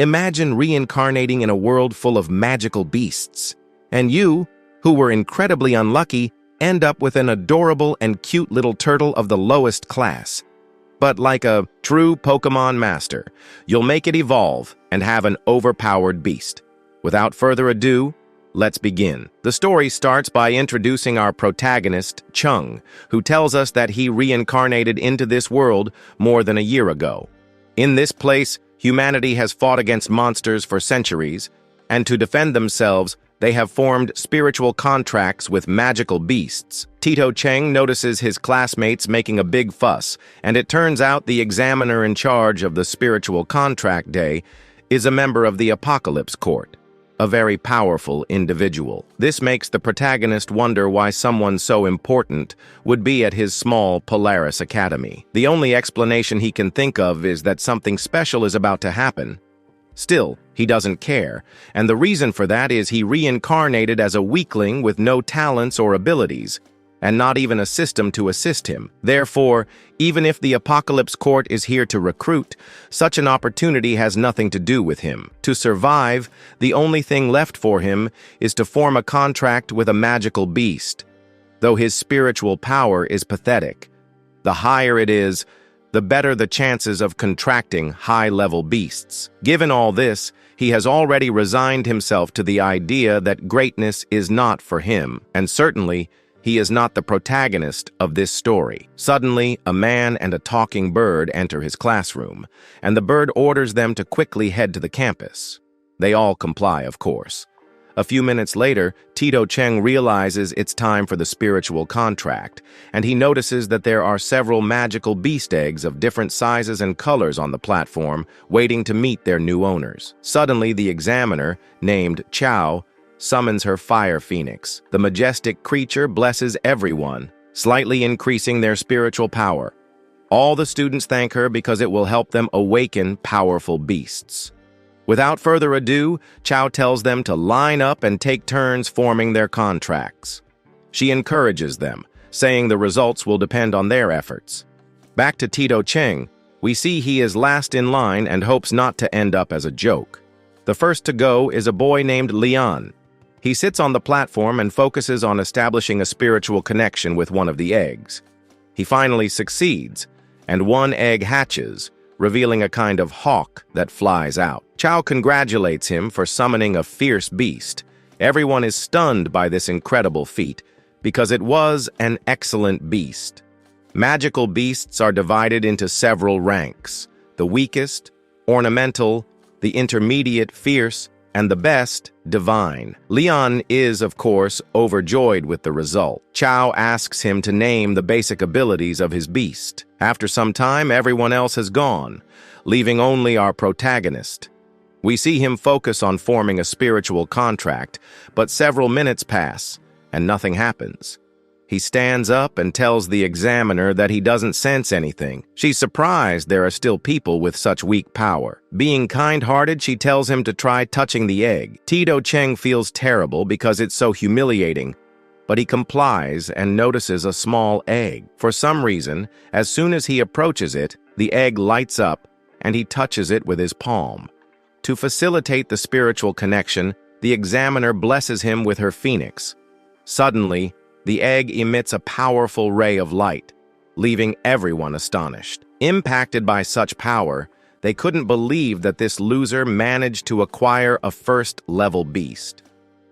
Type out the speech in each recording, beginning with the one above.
Imagine reincarnating in a world full of magical beasts, and you, who were incredibly unlucky, end up with an adorable and cute little turtle of the lowest class. But like a true Pokemon master, you'll make it evolve and have an overpowered beast. Without further ado, let's begin. The story starts by introducing our protagonist, Chung, who tells us that he reincarnated into this world more than a year ago. In this place, humanity has fought against monsters for centuries, and to defend themselves, they have formed spiritual contracts with magical beasts. Tito Cheng notices his classmates making a big fuss, and it turns out the examiner in charge of the spiritual contract day is a member of the Apocalypse Court, a very powerful individual. This makes the protagonist wonder why someone so important would be at his small Polaris Academy. The only explanation he can think of is that something special is about to happen. Still, he doesn't care, and the reason for that is he reincarnated as a weakling with no talents or abilities, and not even a system to assist him. Therefore, even if the Apocalypse Court is here to recruit, such an opportunity has nothing to do with him. To survive, the only thing left for him is to form a contract with a magical beast, though his spiritual power is pathetic. The higher it is, the better the chances of contracting high-level beasts. Given all this, he has already resigned himself to the idea that greatness is not for him, and certainly, he is not the protagonist of this story. Suddenly, a man and a talking bird enter his classroom, and the bird orders them to quickly head to the campus. They all comply, of course. A few minutes later, Tito Cheng realizes it's time for the spiritual contract, and he notices that there are several magical beast eggs of different sizes and colors on the platform, waiting to meet their new owners. Suddenly, the examiner, named Chao, summons her fire phoenix. The majestic creature blesses everyone, slightly increasing their spiritual power. All the students thank her because it will help them awaken powerful beasts. Without further ado, Chao tells them to line up and take turns forming their contracts. She encourages them, saying the results will depend on their efforts. Back to Tito Cheng, we see he is last in line and hopes not to end up as a joke. The first to go is a boy named Leon. He sits on the platform and focuses on establishing a spiritual connection with one of the eggs. He finally succeeds, and one egg hatches, revealing a kind of hawk that flies out. Chao congratulates him for summoning a fierce beast. Everyone is stunned by this incredible feat, because it was an excellent beast. Magical beasts are divided into several ranks: the weakest, ornamental, the intermediate, fierce, and the best, divine. Leon is, of course, overjoyed with the result. Chao asks him to name the basic abilities of his beast. After some time, everyone else has gone, leaving only our protagonist. We see him focus on forming a spiritual contract, but several minutes pass, and nothing happens. He stands up and tells the examiner that he doesn't sense anything. She's surprised there are still people with such weak power. Being kind-hearted, she tells him to try touching the egg. Tito Cheng feels terrible because it's so humiliating, but he complies and notices a small egg. For some reason, as soon as he approaches it, the egg lights up and he touches it with his palm. To facilitate the spiritual connection, the examiner blesses him with her phoenix. Suddenly, the egg emits a powerful ray of light, leaving everyone astonished. Impacted by such power, they couldn't believe that this loser managed to acquire a first-level beast.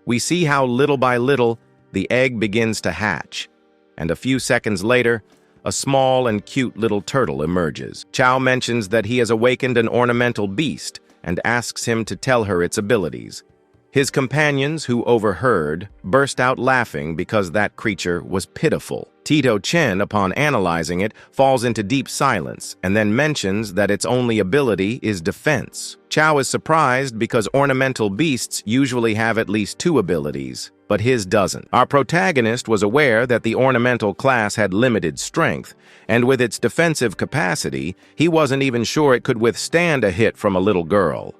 We see how little by little, the egg begins to hatch, and a few seconds later, a small and cute little turtle emerges. Chao mentions that he has awakened an ornamental beast and asks him to tell her its abilities. His companions, who overheard, burst out laughing because that creature was pitiful. Tito Chen, upon analyzing it, falls into deep silence and then mentions that its only ability is defense. Chao is surprised because ornamental beasts usually have at least 2 abilities, but his doesn't. Our protagonist was aware that the ornamental class had limited strength, and with its defensive capacity, he wasn't even sure it could withstand a hit from a little girl.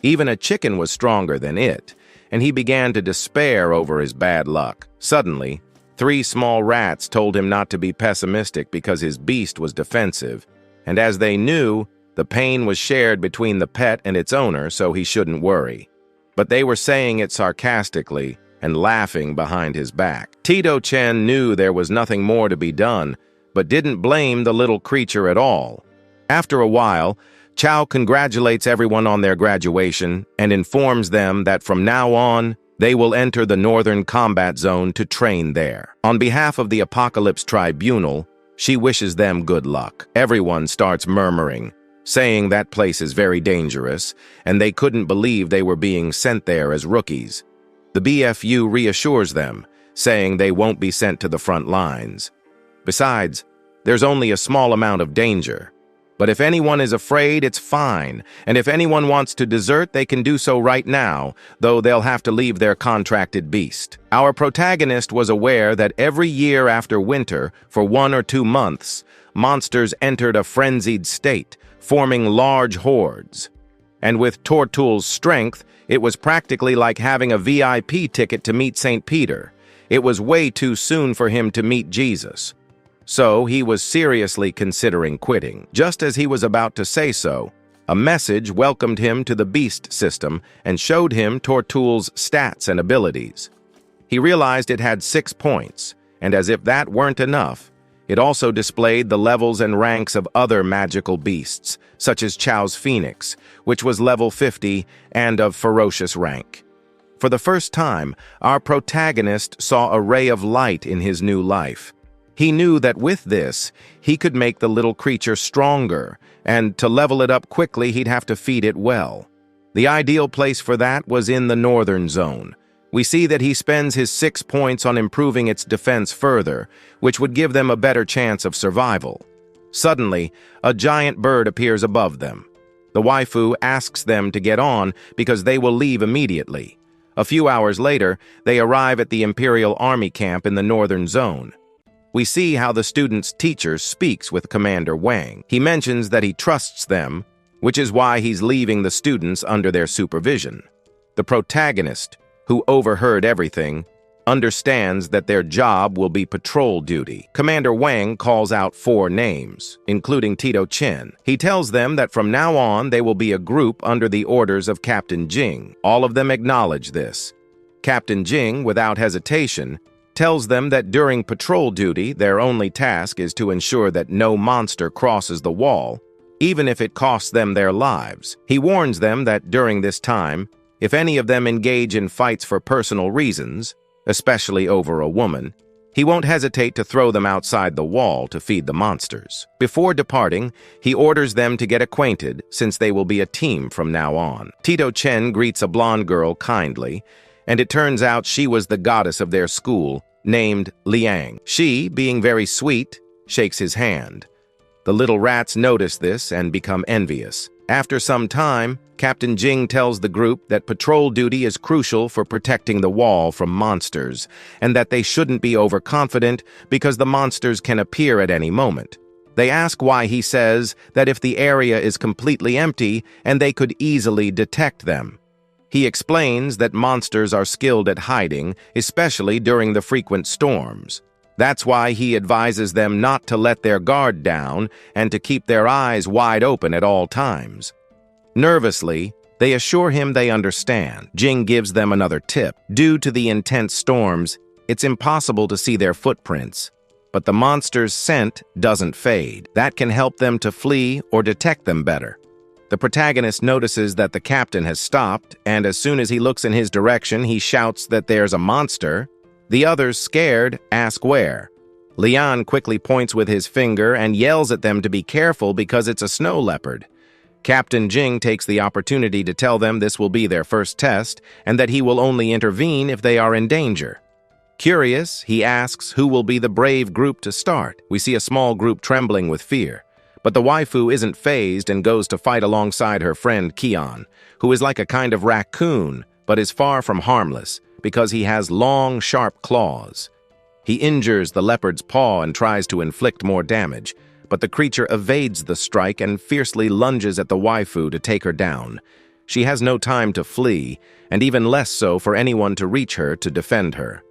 Even a chicken was stronger than it, and he began to despair over his bad luck. Suddenly, 3 small rats told him not to be pessimistic because his beast was defensive, and as they knew, The pain was shared between the pet and its owner, so he shouldn't worry. But they were saying it sarcastically and laughing behind his back. Tito-chan knew there was nothing more to be done, but didn't blame the little creature at all. After a while, Chow congratulates everyone on their graduation and informs them that from now on, they will enter the Northern Combat Zone to train there. On behalf of the Apocalypse Tribunal, she wishes them good luck. Everyone starts murmuring, saying that place is very dangerous, and they couldn't believe they were being sent there as rookies. The BFU reassures them, saying they won't be sent to the front lines. Besides, there's only a small amount of danger. But if anyone is afraid, it's fine, and if anyone wants to desert, they can do so right now, though they'll have to leave their contracted beast. Our protagonist was aware that every year after winter, for 1 or 2 months, monsters entered a frenzied state, forming large hordes. And with Tortul's strength, it was practically like having a VIP ticket to meet St. Peter. It was way too soon for him to meet Jesus. So he was seriously considering quitting. Just as he was about to say so, a message welcomed him to the beast system and showed him Tortul's stats and abilities. He realized it had 6 points, and as if that weren't enough, it also displayed the levels and ranks of other magical beasts, such as Chow's Phoenix, which was level 50 and of ferocious rank. For the first time, our protagonist saw a ray of light in his new life. He knew that with this, he could make the little creature stronger, and to level it up quickly, he'd have to feed it well. The ideal place for that was in the Northern Zone. We see that he spends his 6 points on improving its defense further, which would give them a better chance of survival. Suddenly, a giant bird appears above them. The waifu asks them to get on because they will leave immediately. A few hours later, they arrive at the Imperial Army camp in the Northern Zone. We see how the student's teacher speaks with Commander Wang. He mentions that he trusts them, which is why he's leaving the students under their supervision. The protagonist, who overheard everything, understands that their job will be patrol duty. Commander Wang calls out 4 names, including Tito-chan. He tells them that from now on they will be a group under the orders of Captain Jing. All of them acknowledge this. Captain Jing, without hesitation, tells them that during patrol duty, their only task is to ensure that no monster crosses the wall, even if it costs them their lives. He warns them that during this time, if any of them engage in fights for personal reasons, especially over a woman, he won't hesitate to throw them outside the wall to feed the monsters. Before departing, he orders them to get acquainted, since they will be a team from now on. Tito-chan greets a blonde girl kindly, and it turns out she was the goddess of their school, named Liang. She, being very sweet, shakes his hand. The little rats notice this and become envious. After some time, Captain Jing tells the group that patrol duty is crucial for protecting the wall from monsters, and that they shouldn't be overconfident because the monsters can appear at any moment. They ask why he says that if the area is completely empty and they could easily detect them. He explains that monsters are skilled at hiding, especially during the frequent storms. That's why he advises them not to let their guard down and to keep their eyes wide open at all times. Nervously, they assure him they understand. Jing gives them another tip. Due to the intense storms, it's impossible to see their footprints, but the monster's scent doesn't fade. That can help them to flee or detect them better. The protagonist notices that the captain has stopped, and as soon as he looks in his direction, he shouts that there's a monster. The others, scared, ask where. Lian quickly points with his finger and yells at them to be careful because it's a snow leopard. Captain Jing takes the opportunity to tell them this will be their first test, and that he will only intervene if they are in danger. Curious, he asks who will be the brave group to start. We see a small group trembling with fear. But the waifu isn't fazed and goes to fight alongside her friend Kion, who is like a kind of raccoon, but is far from harmless, because he has long, sharp claws. He injures the leopard's paw and tries to inflict more damage, but the creature evades the strike and fiercely lunges at the waifu to take her down. She has no time to flee, and even less so for anyone to reach her to defend her.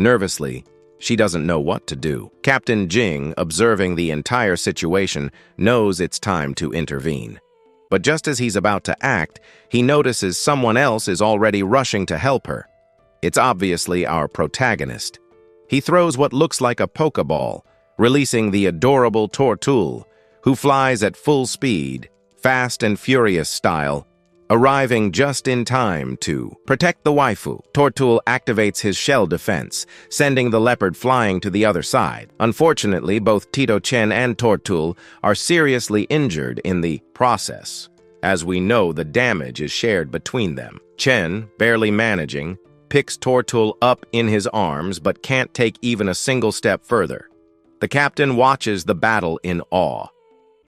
Nervously, she doesn't know what to do. Captain Jing, observing the entire situation, knows it's time to intervene. But just as he's about to act, he notices someone else is already rushing to help her. It's obviously our protagonist. He throws what looks like a Pokeball, releasing the adorable Tortul, who flies at full speed, Fast and Furious style, arriving just in time to protect the waifu. Tortul activates his shell defense, sending the leopard flying to the other side. Unfortunately, both Tito-Chen and Tortul are seriously injured in the process. As we know, the damage is shared between them. Chen, barely managing, picks Tortul up in his arms but can't take even a single step further. The captain watches the battle in awe.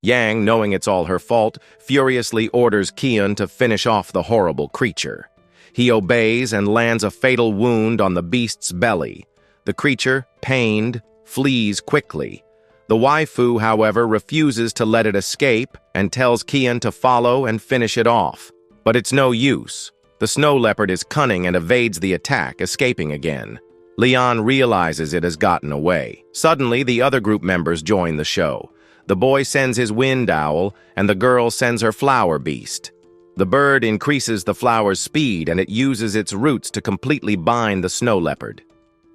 Yang, knowing it's all her fault, furiously orders Kiun to finish off the horrible creature. He obeys and lands a fatal wound on the beast's belly. The creature, pained, flees quickly. The waifu, however, refuses to let it escape and tells Kiun to follow and finish it off. But it's no use. The snow leopard is cunning and evades the attack, escaping again. Leon realizes it has gotten away. Suddenly, the other group members join the show. The boy sends his wind owl, and the girl sends her flower beast. The bird increases the flower's speed, and it uses its roots to completely bind the snow leopard.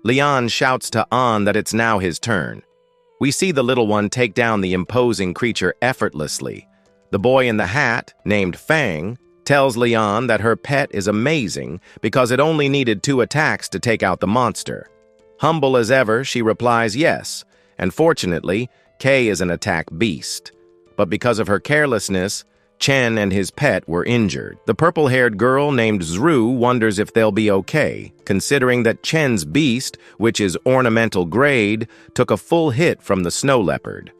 Leon shouts to An that it's now his turn. We see the little one take down the imposing creature effortlessly. The boy in the hat, named Fang, tells Leon that her pet is amazing because it only needed 2 attacks to take out the monster. Humble as ever, she replies yes, and fortunately, Kei is an attack beast. But because of her carelessness, Chen and his pet were injured. The purple-haired girl named Zru wonders if they'll be okay, considering that Chen's beast, which is ornamental grade, took a full hit from the snow leopard.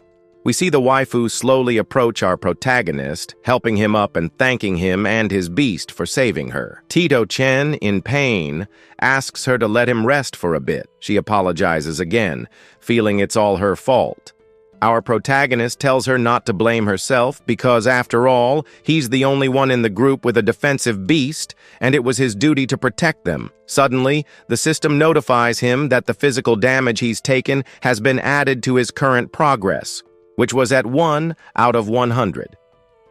We see the waifu slowly approach our protagonist, helping him up and thanking him and his beast for saving her. Tito-Chen, in pain, asks her to let him rest for a bit. She apologizes again, feeling it's all her fault. Our protagonist tells her not to blame herself because, after all, he's the only one in the group with a defensive beast, and it was his duty to protect them. Suddenly, the system notifies him that the physical damage he's taken has been added to his current progress, which was at 1 out of 100.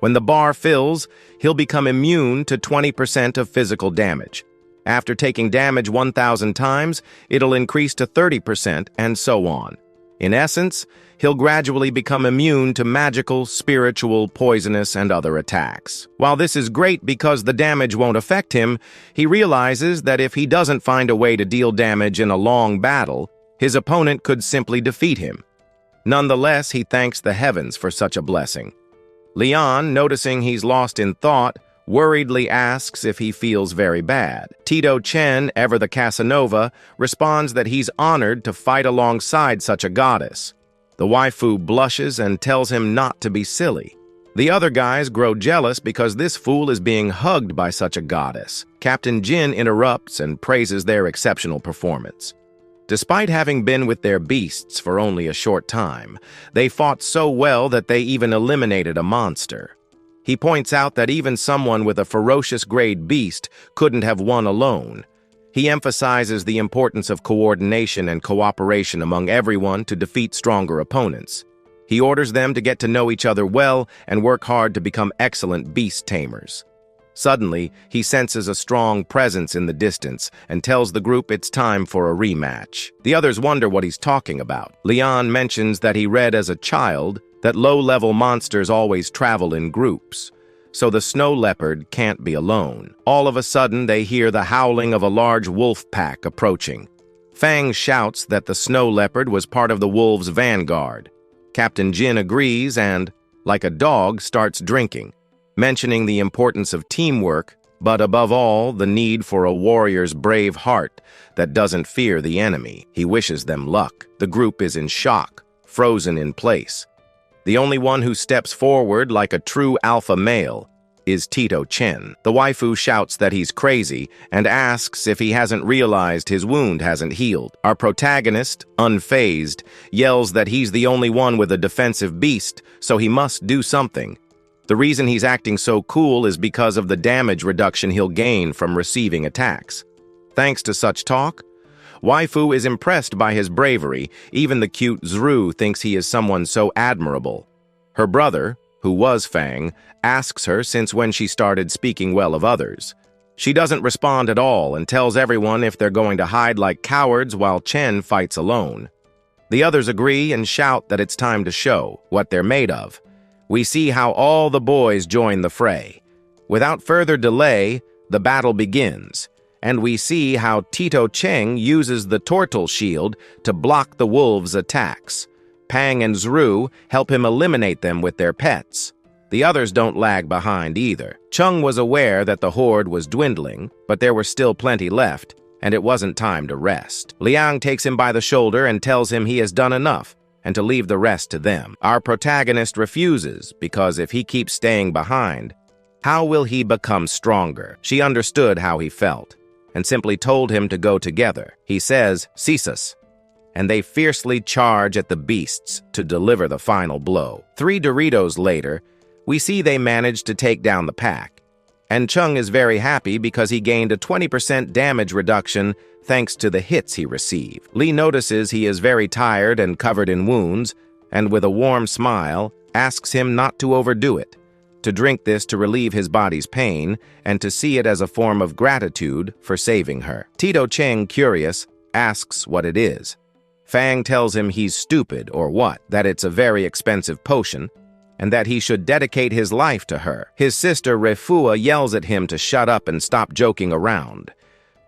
When the bar fills, he'll become immune to 20% of physical damage. After taking damage 1,000 times, it'll increase to 30% and so on. In essence, he'll gradually become immune to magical, spiritual, poisonous, and other attacks. While this is great because the damage won't affect him, he realizes that if he doesn't find a way to deal damage in a long battle, his opponent could simply defeat him. Nonetheless, he thanks the heavens for such a blessing. Leon, noticing he's lost in thought, worriedly asks if he feels very bad. Tito-Chen, ever the Casanova, responds that he's honored to fight alongside such a goddess. The waifu blushes and tells him not to be silly. The other guys grow jealous because this fool is being hugged by such a goddess. Captain Jin interrupts and praises their exceptional performance. Despite having been with their beasts for only a short time, they fought so well that they even eliminated a monster. He points out that even someone with a ferocious grade beast couldn't have won alone. He emphasizes the importance of coordination and cooperation among everyone to defeat stronger opponents. He orders them to get to know each other well and work hard to become excellent beast tamers. Suddenly, he senses a strong presence in the distance and tells the group it's time for a rematch. The others wonder what he's talking about. Leon mentions that he read as a child that low-level monsters always travel in groups, so the snow leopard can't be alone. All of a sudden, they hear the howling of a large wolf pack approaching. Fang shouts that the snow leopard was part of the wolves' vanguard. Captain Jin agrees and, like a dog, starts drinking, mentioning the importance of teamwork, but above all, the need for a warrior's brave heart that doesn't fear the enemy. He wishes them luck. The group is in shock, frozen in place. The only one who steps forward like a true alpha male is Tito-Chen. The waifu shouts that he's crazy and asks if he hasn't realized his wound hasn't healed. Our protagonist, unfazed, yells that he's the only one with a defensive beast, so he must do something. The reason he's acting so cool is because of the damage reduction he'll gain from receiving attacks. Thanks to such talk, waifu is impressed by his bravery. Even the cute Zru thinks he is someone so admirable. Her brother, who was Fang, asks her since when she started speaking well of others. She doesn't respond at all and tells everyone if they're going to hide like cowards while Chen fights alone. The others agree and shout that it's time to show what they're made of. We see how all the boys join the fray. Without further delay, the battle begins, and we see how Tito Cheng uses the Tortle Shield to block the wolves' attacks. Pang and Zru help him eliminate them with their pets. The others don't lag behind either. Chung was aware that the horde was dwindling, but there were still plenty left, and it wasn't time to rest. Liang takes him by the shoulder and tells him he has done enough, and to leave the rest to them. Our protagonist refuses, because if he keeps staying behind, how will he become stronger? She understood how he felt, and simply told him to go together. He says, "Ceasus," and they fiercely charge at the beasts to deliver the final blow. 3 Doritos later, we see they managed to take down the pack, and Chung is very happy because he gained a 20% damage reduction thanks to the hits he received. Lee notices he is very tired and covered in wounds, and with a warm smile, asks him not to overdo it, to drink this to relieve his body's pain, and to see it as a form of gratitude for saving her. Tito Cheng, curious, asks what it is. Fang tells him he's stupid or what, that it's a very expensive potion, and that he should dedicate his life to her. His sister Refua yells at him to shut up and stop joking around.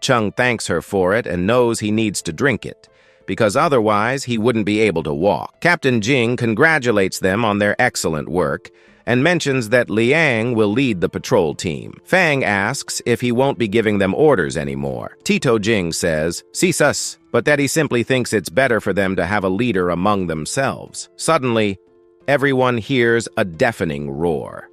Chung thanks her for it and knows he needs to drink it, because otherwise he wouldn't be able to walk. Captain Jing congratulates them on their excellent work and mentions that Liang will lead the patrol team. Fang asks if he won't be giving them orders anymore. Tito Jing says, "Ceasus," but that he simply thinks it's better for them to have a leader among themselves. Suddenly, everyone hears a deafening roar.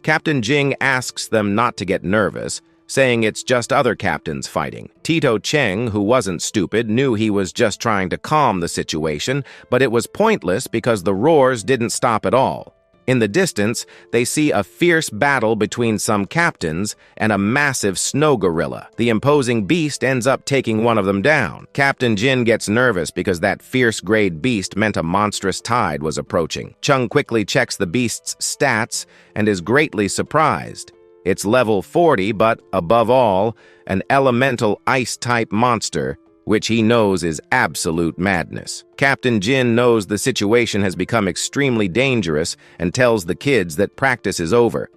Captain Jing asks them not to get nervous, saying it's just other captains fighting. Tito Cheng, who wasn't stupid, knew he was just trying to calm the situation, but it was pointless because the roars didn't stop at all. In the distance, they see a fierce battle between some captains and a massive snow gorilla. The imposing beast ends up taking one of them down. Captain Jin gets nervous because that fierce-grade beast meant a monstrous tide was approaching. Chung quickly checks the beast's stats and is greatly surprised. It's level 40, but, above all, an elemental ice-type monster, which he knows is absolute madness. Captain Jin knows the situation has become extremely dangerous and tells the kids that practice is over.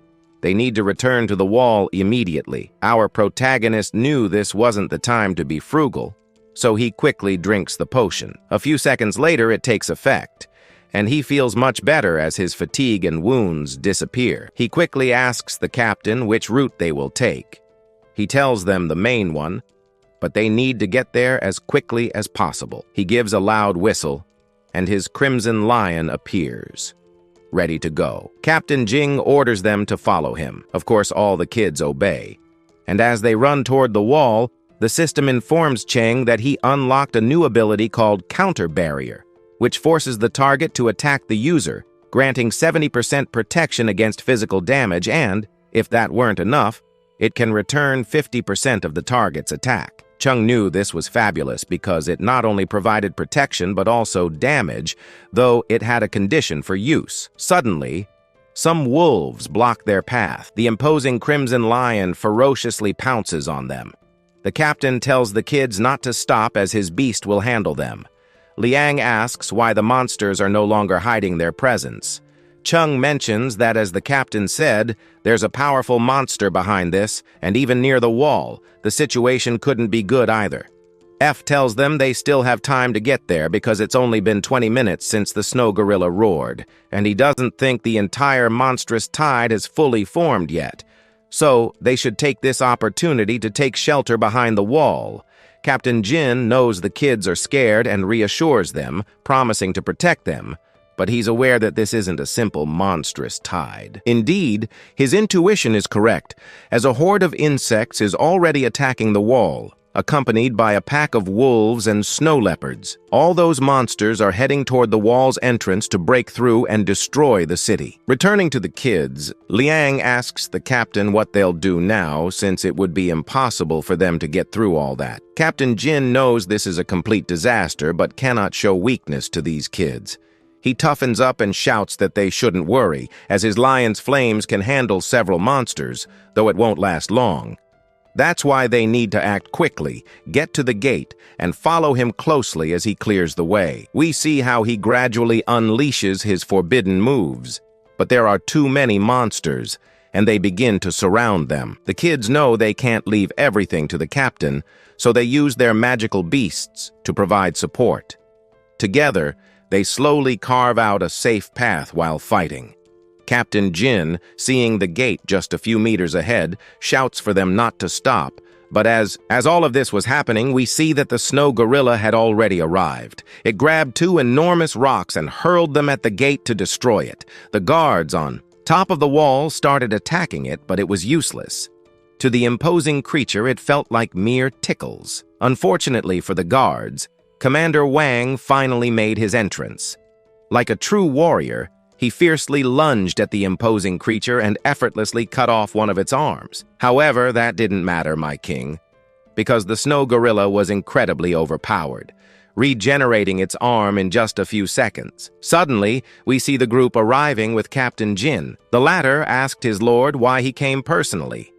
They need to return to the wall immediately. Our protagonist knew this wasn't the time to be frugal, so he quickly drinks the potion. A few seconds later, it takes effect, and he feels much better as his fatigue and wounds disappear. He quickly asks the captain which route they will take. He tells them the main one, but they need to get there as quickly as possible. He gives a loud whistle, and his crimson lion appears, ready to go. Captain Jing orders them to follow him. Of course, all the kids obey. And as they run toward the wall, the system informs Cheng that he unlocked a new ability called Counter Barrier, which forces the target to attack the user, granting 70% protection against physical damage and, if that weren't enough, it can return 50% of the target's attack. Chung knew this was fabulous because it not only provided protection but also damage, though it had a condition for use. Suddenly, some wolves block their path. The imposing Crimson Lion ferociously pounces on them. The captain tells the kids not to stop as his beast will handle them. Liang asks why the monsters are no longer hiding their presence. Chung mentions that, as the captain said, there's a powerful monster behind this, and even near the wall, the situation couldn't be good either. F tells them they still have time to get there because it's only been 20 minutes since the snow gorilla roared, and he doesn't think the entire monstrous tide has fully formed yet. So, they should take this opportunity to take shelter behind the wall. Captain Jin knows the kids are scared and reassures them, promising to protect them. But he's aware that this isn't a simple monstrous tide. Indeed, his intuition is correct, as a horde of insects is already attacking the wall, accompanied by a pack of wolves and snow leopards. All those monsters are heading toward the wall's entrance to break through and destroy the city. Returning to the kids, Liang asks the captain what they'll do now, since it would be impossible for them to get through all that. Captain Jin knows this is a complete disaster, but cannot show weakness to these kids. He toughens up and shouts that they shouldn't worry, as his lion's flames can handle several monsters, though it won't last long. That's why they need to act quickly, get to the gate, and follow him closely as he clears the way. We see how he gradually unleashes his forbidden moves. But there are too many monsters, and they begin to surround them. The kids know they can't leave everything to the captain, so they use their magical beasts to provide support. Together, they slowly carve out a safe path while fighting. Captain Jin, seeing the gate just a few meters ahead, shouts for them not to stop, but as all of this was happening, we see that the snow gorilla had already arrived. It grabbed two enormous rocks and hurled them at the gate to destroy it. The guards on top of the wall started attacking it, but it was useless. To the imposing creature, it felt like mere tickles. Unfortunately for the guards, Commander Wang finally made his entrance. Like a true warrior, he fiercely lunged at the imposing creature and effortlessly cut off one of its arms. However, that didn't matter, my king, because the snow gorilla was incredibly overpowered, regenerating its arm in just a few seconds. Suddenly, we see the group arriving with Captain Jin. The latter asked his lord why he came personally.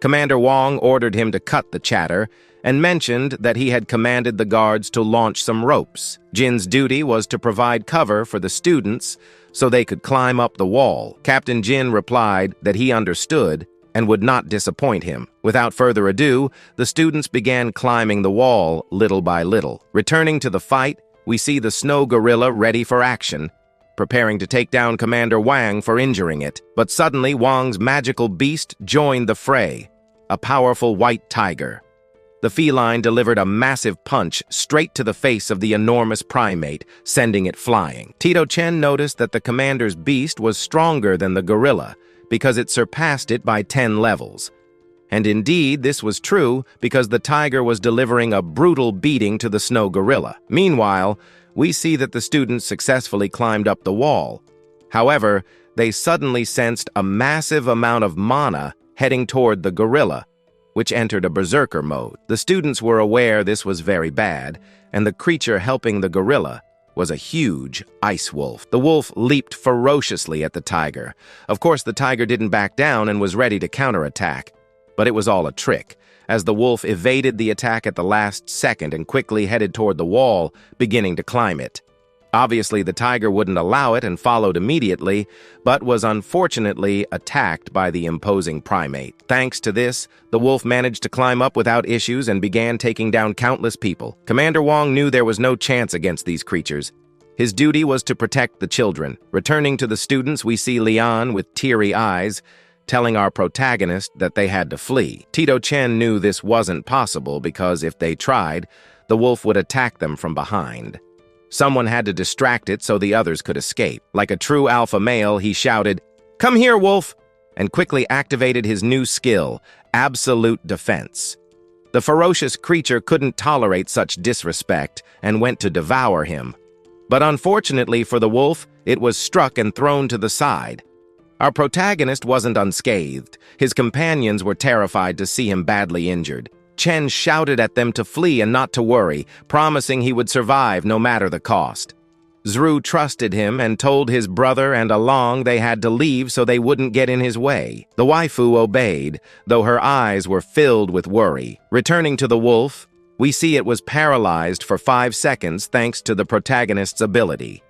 Commander Wang ordered him to cut the chatter and mentioned that he had commanded the guards to launch some ropes. Jin's duty was to provide cover for the students so they could climb up the wall. Captain Jin replied that he understood and would not disappoint him. Without further ado, the students began climbing the wall little by little. Returning to the fight, we see the snow gorilla ready for action, preparing to take down Commander Wang for injuring it. But suddenly, Wang's magical beast joined the fray, a powerful white tiger. The feline delivered a massive punch straight to the face of the enormous primate, sending it flying. Tito Chen noticed that the commander's beast was stronger than the gorilla because it surpassed it by 10 levels. And indeed, this was true because the tiger was delivering a brutal beating to the snow gorilla. Meanwhile, we see that the students successfully climbed up the wall. However, they suddenly sensed a massive amount of mana heading toward the gorilla, which entered a berserker mode. The students were aware this was very bad, and the creature helping the gorilla was a huge ice wolf. The wolf leaped ferociously at the tiger. Of course, the tiger didn't back down and was ready to counterattack, but it was all a trick, as the wolf evaded the attack at the last second and quickly headed toward the wall, beginning to climb it. Obviously, the tiger wouldn't allow it and followed immediately, but was unfortunately attacked by the imposing primate. Thanks to this, the wolf managed to climb up without issues and began taking down countless people. Commander Wang knew there was no chance against these creatures. His duty was to protect the children. Returning to the students, we see Lian with teary eyes, telling our protagonist that they had to flee. Tito Chen knew this wasn't possible because if they tried, the wolf would attack them from behind. Someone had to distract it so the others could escape. Like a true alpha male, he shouted, "Come here, wolf!" and quickly activated his new skill, Absolute Defense. The ferocious creature couldn't tolerate such disrespect and went to devour him. But unfortunately for the wolf, it was struck and thrown to the side. Our protagonist wasn't unscathed. His companions were terrified to see him badly injured. Chen shouted at them to flee and not to worry, promising he would survive no matter the cost. Zru trusted him and told his brother and Along they had to leave so they wouldn't get in his way. The waifu obeyed, though her eyes were filled with worry. Returning to the wolf, we see it was paralyzed for 5 seconds thanks to the protagonist's ability.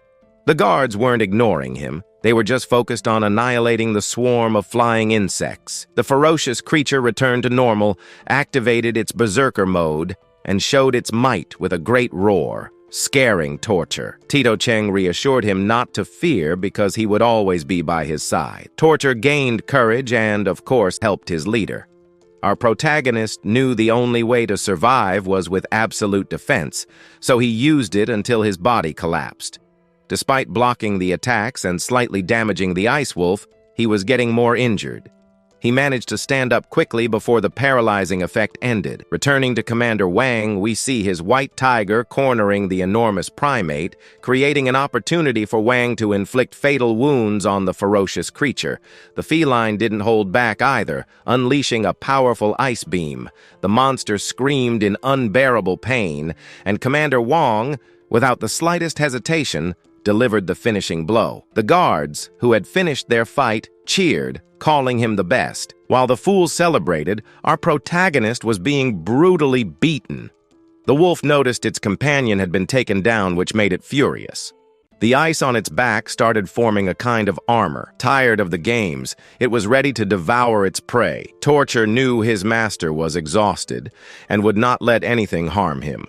The guards weren't ignoring him. They were just focused on annihilating the swarm of flying insects. The ferocious creature returned to normal, activated its berserker mode, and showed its might with a great roar, scaring Torture. Tito Cheng reassured him not to fear because he would always be by his side. Torture gained courage and, of course, helped his leader. Our protagonist knew the only way to survive was with absolute defense, so he used it until his body collapsed. Despite blocking the attacks and slightly damaging the ice wolf, he was getting more injured. He managed to stand up quickly before the paralyzing effect ended. Returning to Commander Wang, we see his white tiger cornering the enormous primate, creating an opportunity for Wang to inflict fatal wounds on the ferocious creature. The feline didn't hold back either, unleashing a powerful ice beam. The monster screamed in unbearable pain, and Commander Wang, without the slightest hesitation, delivered the finishing blow. The guards, who had finished their fight, cheered, calling him the best. While the fools celebrated, our protagonist was being brutally beaten. The wolf noticed its companion had been taken down, which made it furious. The ice on its back started forming a kind of armor. Tired of the games, it was ready to devour its prey. Torture knew his master was exhausted and would not let anything harm him.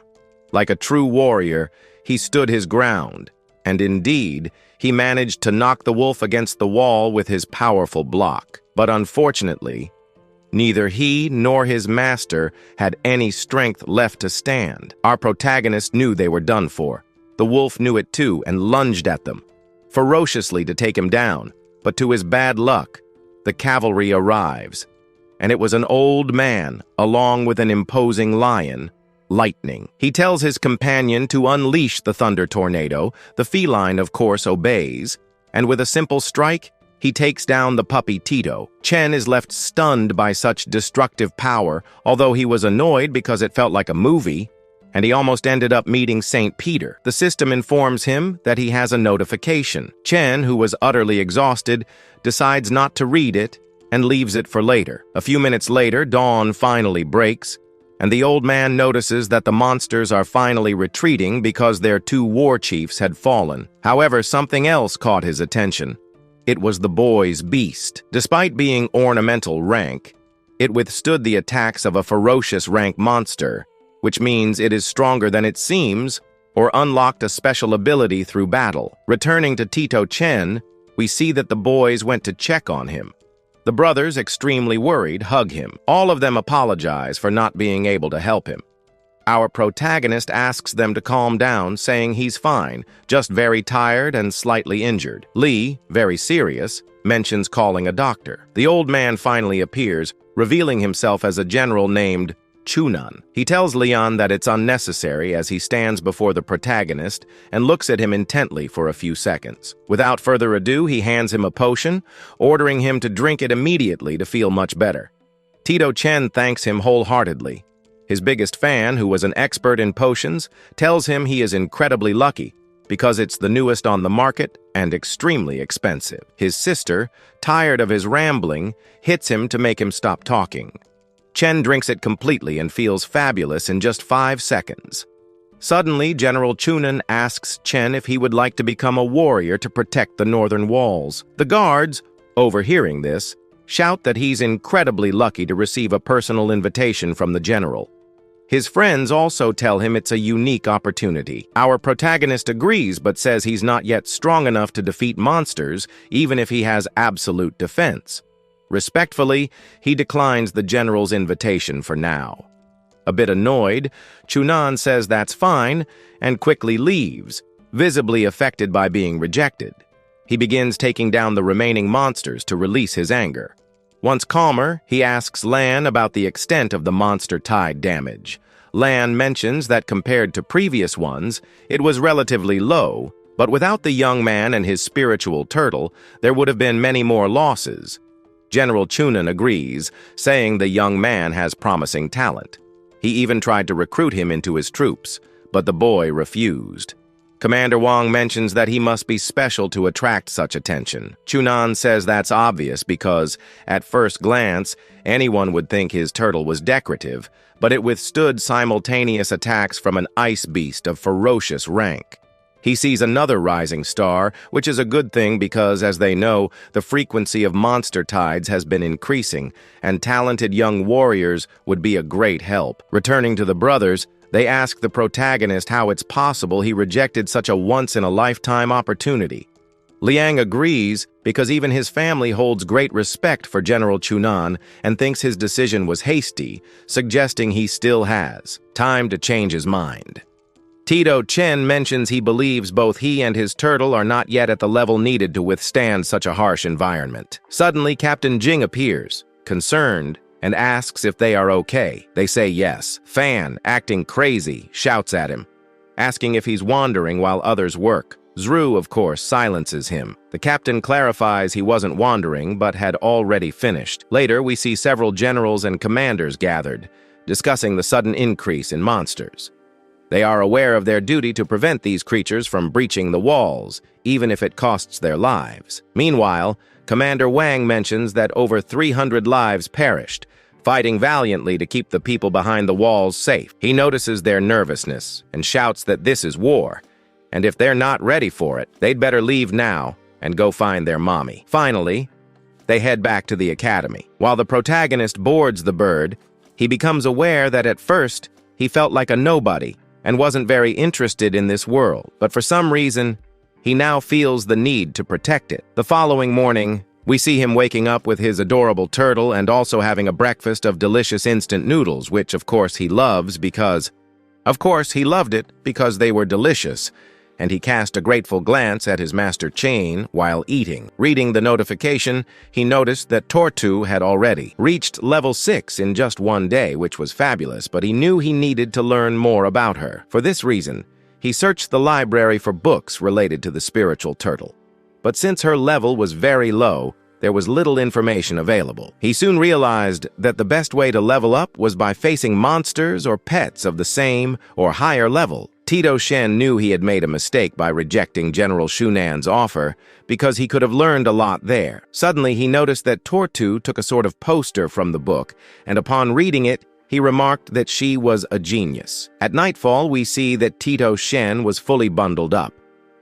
Like a true warrior, he stood his ground, and indeed, he managed to knock the wolf against the wall with his powerful block. But unfortunately, neither he nor his master had any strength left to stand. Our protagonist knew they were done for. The wolf knew it too and lunged at them, ferociously to take him down. But to his bad luck, the cavalry arrives, and it was an old man, along with an imposing lion, Lightning. He tells his companion to unleash the thunder tornado. The feline, of course, obeys, and with a simple strike, he takes down the puppy Tito. Chen is left stunned by such destructive power, although he was annoyed because it felt like a movie, and he almost ended up meeting St. Peter. The system informs him that he has a notification. Chen, who was utterly exhausted, decides not to read it and leaves it for later. A few minutes later, dawn finally breaks, and the old man notices that the monsters are finally retreating because their two war chiefs had fallen. However, something else caught his attention. It was the boy's beast. Despite being ornamental rank, it withstood the attacks of a ferocious rank monster, which means it is stronger than it seems, or unlocked a special ability through battle. Returning to Tito Chen, we see that the boys went to check on him. The brothers, extremely worried, hug him. All of them apologize for not being able to help him. Our protagonist asks them to calm down, saying he's fine, just very tired and slightly injured. Lee, very serious, mentions calling a doctor. The old man finally appears, revealing himself as a general named Chunan. He tells Leon that it's unnecessary as he stands before the protagonist and looks at him intently for a few seconds. Without further ado, he hands him a potion, ordering him to drink it immediately to feel much better. Tito Chen thanks him wholeheartedly. His biggest fan, who was an expert in potions, tells him he is incredibly lucky because it's the newest on the market and extremely expensive. His sister, tired of his rambling, hits him to make him stop talking. Chen drinks it completely and feels fabulous in just 5 seconds. Suddenly, General Chunan asks Chen if he would like to become a warrior to protect the northern walls. The guards, overhearing this, shout that he's incredibly lucky to receive a personal invitation from the general. His friends also tell him it's a unique opportunity. Our protagonist agrees but says he's not yet strong enough to defeat monsters, even if he has absolute defense. Respectfully, he declines the general's invitation for now. A bit annoyed, Chunan says that's fine and quickly leaves, visibly affected by being rejected. He begins taking down the remaining monsters to release his anger. Once calmer, he asks Lan about the extent of the monster tide damage. Lan mentions that compared to previous ones, it was relatively low, but without the young man and his spiritual turtle, there would have been many more losses. General Chunan agrees, saying the young man has promising talent. He even tried to recruit him into his troops, but the boy refused. Commander Wang mentions that he must be special to attract such attention. Chunan says that's obvious because, at first glance, anyone would think his turtle was decorative, but it withstood simultaneous attacks from an ice beast of ferocious rank. He sees another rising star, which is a good thing because, as they know, the frequency of monster tides has been increasing, and talented young warriors would be a great help. Returning to the brothers, they ask the protagonist how it's possible he rejected such a once-in-a-lifetime opportunity. Liang agrees because even his family holds great respect for General Chunan and thinks his decision was hasty, suggesting he still has time to change his mind. Tito Chen mentions he believes both he and his turtle are not yet at the level needed to withstand such a harsh environment. Suddenly, Captain Jing appears, concerned, and asks if they are okay. They say yes. Fan, acting crazy, shouts at him, asking if he's wandering while others work. Zru, of course, silences him. The captain clarifies he wasn't wandering, but had already finished. Later, we see several generals and commanders gathered, discussing the sudden increase in monsters. They are aware of their duty to prevent these creatures from breaching the walls, even if it costs their lives. Meanwhile, Commander Wang mentions that over 300 lives perished, fighting valiantly to keep the people behind the walls safe. He notices their nervousness and shouts that this is war, and if they're not ready for it, they'd better leave now and go find their mommy. Finally, they head back to the academy. While the protagonist boards the bird, he becomes aware that at first he felt like a nobody and wasn't very interested in this world, but for some reason, he now feels the need to protect it. The following morning, we see him waking up with his adorable turtle and also having a breakfast of delicious instant noodles, which of course he loves because... Of course, he loved it because they were delicious, and he cast a grateful glance at his master Chain while eating. Reading the notification, he noticed that Tortu had already reached level 6 in just one day, which was fabulous, but he knew he needed to learn more about her. For this reason, he searched the library for books related to the spiritual turtle. But since her level was very low, there was little information available. He soon realized that the best way to level up was by facing monsters or pets of the same or higher level. Tito Shen knew he had made a mistake by rejecting General Shunan's offer because he could have learned a lot there. Suddenly, he noticed that Tortu took a sort of poster from the book, and upon reading it, he remarked that she was a genius. At nightfall, we see that Tito Shen was fully bundled up,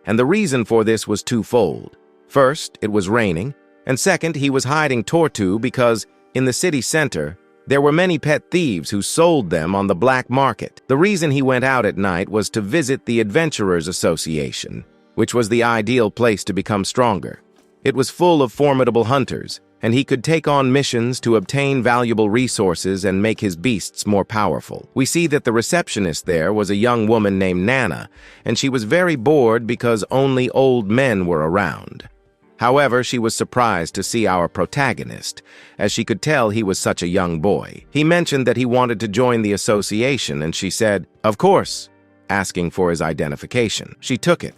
and the reason for this was twofold. First, it was raining, and second, he was hiding Tortu because, in the city center, there were many pet thieves who sold them on the black market. The reason he went out at night was to visit the Adventurers Association, which was the ideal place to become stronger. It was full of formidable hunters, and he could take on missions to obtain valuable resources and make his beasts more powerful. We see that the receptionist there was a young woman named Nana, and she was very bored because only old men were around. However, she was surprised to see our protagonist, as she could tell he was such a young boy. He mentioned that he wanted to join the association, and she said, "Of course," asking for his identification. She took it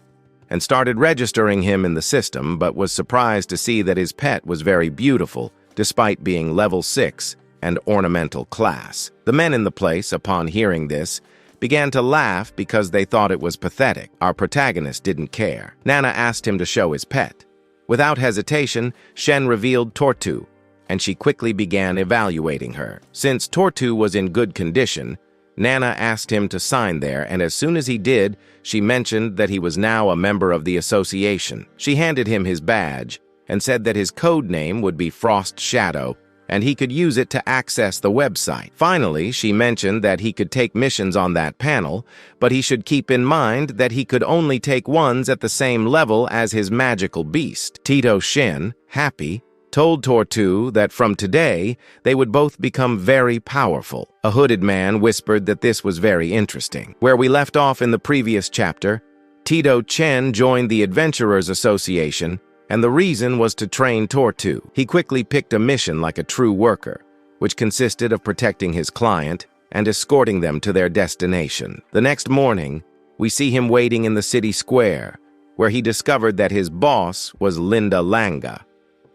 and started registering him in the system, but was surprised to see that his pet was very beautiful, despite being level 6 and ornamental class. The men in the place, upon hearing this, began to laugh because they thought it was pathetic. Our protagonist didn't care. Nana asked him to show his pet. Without hesitation, Shen revealed Tortu, and she quickly began evaluating her. Since Tortu was in good condition, Nana asked him to sign there, and as soon as he did, she mentioned that he was now a member of the association. She handed him his badge and said that his code name would be Frost Shadow, and he could use it to access the website. Finally, she mentioned that he could take missions on that panel, but he should keep in mind that he could only take ones at the same level as his magical beast. Tito Shen, happy, told Tortu that from today, they would both become very powerful. A hooded man whispered that this was very interesting. Where we left off in the previous chapter, Tito Chen joined the Adventurers Association, and the reason was to train Tortu. He quickly picked a mission like a true worker, which consisted of protecting his client and escorting them to their destination. The next morning, we see him waiting in the city square, where he discovered that his boss was Linda Langa.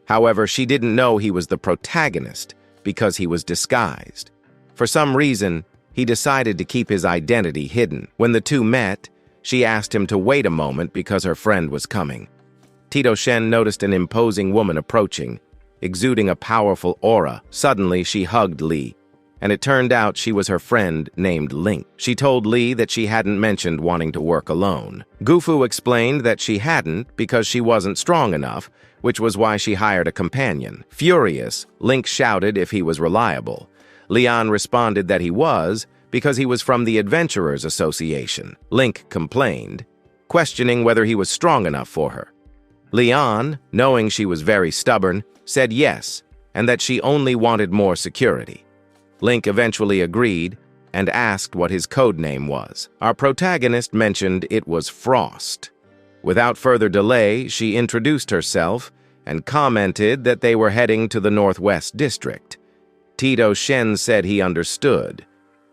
However, she didn't know he was the protagonist because he was disguised. For some reason, he decided to keep his identity hidden. When the two met, she asked him to wait a moment because her friend was coming. Tito Shen noticed an imposing woman approaching, exuding a powerful aura. Suddenly, she hugged Lee, and it turned out she was her friend named Link. She told Lee that she hadn't mentioned wanting to work alone. Gufu explained that she hadn't because she wasn't strong enough, which was why she hired a companion. Furious, Link shouted if he was reliable. Leon responded that he was because he was from the Adventurers Association. Link complained, questioning whether he was strong enough for her. Leon, knowing she was very stubborn, said yes, and that she only wanted more security. Link eventually agreed and asked what his code name was. Our protagonist mentioned it was Frost. Without further delay, she introduced herself and commented that they were heading to the Northwest District. Tito Shen said he understood.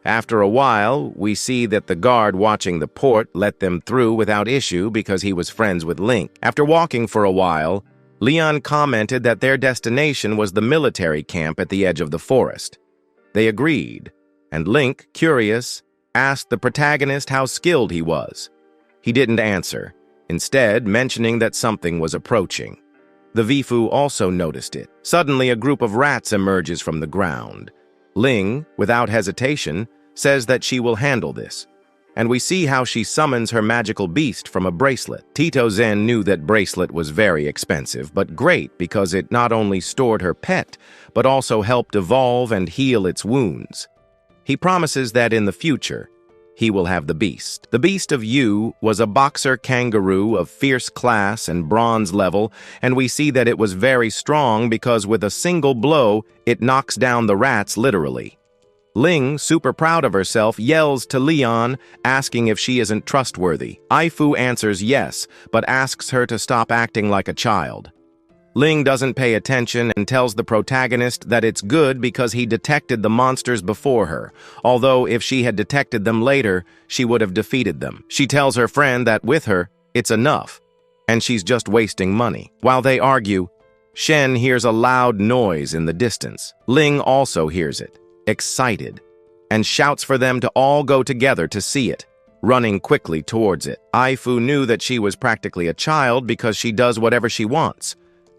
After a while, we see that the guard watching the port let them through without issue because he was friends with Link. After walking for a while, Leon commented that their destination was the military camp at the edge of the forest. They agreed, and Link, curious, asked the protagonist how skilled he was. He didn't answer, instead mentioning that something was approaching. The Vifu also noticed it. Suddenly, a group of rats emerges from the ground. Ling, without hesitation, says that she will handle this, and we see how she summons her magical beast from a bracelet. Tito Zen knew that bracelet was very expensive, but great because it not only stored her pet, but also helped evolve and heal its wounds. He promises that in the future, he will have the beast. The beast of Yu was a boxer kangaroo of fierce class and bronze level, and we see that it was very strong because with a single blow, it knocks down the rats literally. Ling, super proud of herself, yells to Leon, asking if she isn't trustworthy. Ifu answers yes, but asks her to stop acting like a child. Ling doesn't pay attention and tells the protagonist that it's good because he detected the monsters before her, although if she had detected them later, she would have defeated them. She tells her friend that with her, it's enough, and she's just wasting money. While they argue, Shen hears a loud noise in the distance. Ling also hears it, excited, and shouts for them to all go together to see it, running quickly towards it. Ifu knew that she was practically a child because she does whatever she wants.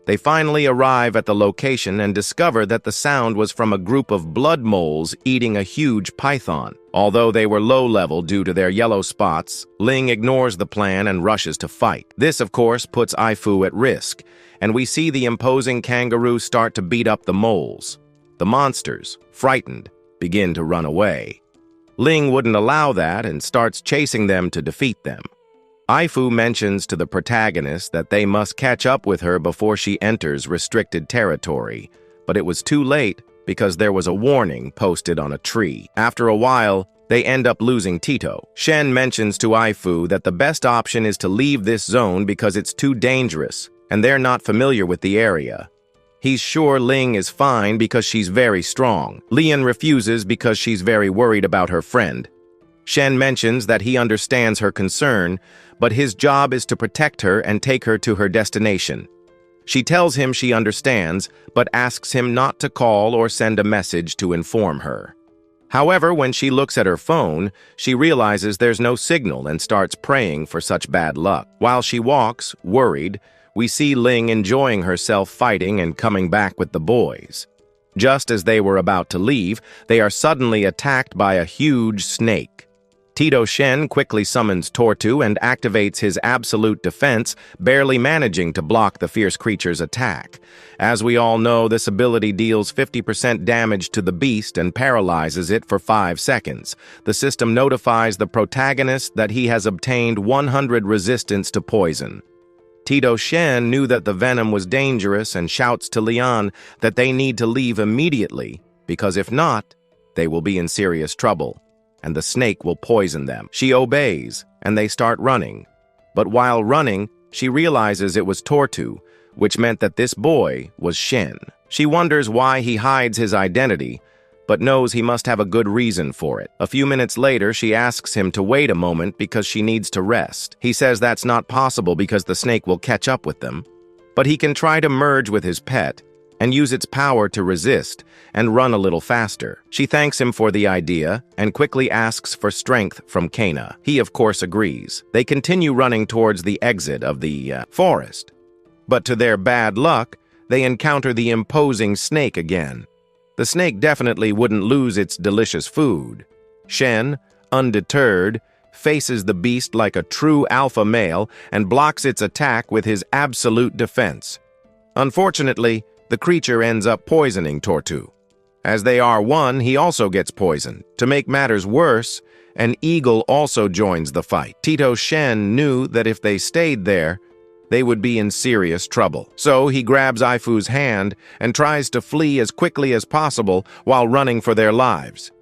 They finally arrive at the location and discover that the sound was from a group of blood moles eating a huge python. Although they were low-level due to their yellow spots, Ling ignores the plan and rushes to fight. This, of course, puts Ifu at risk, and we see the imposing kangaroo start to beat up the moles. The monsters, frightened, begin to run away. Ling wouldn't allow that and starts chasing them to defeat them. Ifu mentions to the protagonist that they must catch up with her before she enters restricted territory, but it was too late because there was a warning posted on a tree. After a while, they end up losing Tito. Shen mentions to Ifu that the best option is to leave this zone because it's too dangerous, and they're not familiar with the area. He's sure Ling is fine because she's very strong. Leon refuses because she's very worried about her friend. Shen mentions that he understands her concern, but his job is to protect her and take her to her destination. She tells him she understands, but asks him not to call or send a message to inform her. However, when she looks at her phone, she realizes there's no signal and starts praying for such bad luck. While she walks, worried, we see Ling enjoying herself fighting and coming back with the boys. Just as they were about to leave, they are suddenly attacked by a huge snake. Tito Shen quickly summons Tortu and activates his absolute defense, barely managing to block the fierce creature's attack. As we all know, this ability deals 50% damage to the beast and paralyzes it for 5 seconds. The system notifies the protagonist that he has obtained 100 resistance to poison. Tito Shen knew that the venom was dangerous and shouts to Leon that they need to leave immediately, because if not, they will be in serious trouble, and the snake will poison them. She obeys, and they start running. But while running, she realizes it was Tortu, which meant that this boy was Shen. She wonders why he hides his identity, but knows he must have a good reason for it. A few minutes later, she asks him to wait a moment because she needs to rest. He says that's not possible because the snake will catch up with them, but he can try to merge with his pet and use its power to resist and run a little faster. She thanks him for the idea and quickly asks for strength from Kana. He, of course, agrees. They continue running towards the exit of the forest. But to their bad luck, they encounter the imposing snake again. The snake definitely wouldn't lose its delicious food. Shen, undeterred, faces the beast like a true alpha male and blocks its attack with his absolute defense. Unfortunately, the creature ends up poisoning Tortu. As they are one, he also gets poisoned. To make matters worse, an eagle also joins the fight. Tito Shen knew that if they stayed there, they would be in serious trouble. So he grabs Ifu's hand and tries to flee as quickly as possible while running for their lives.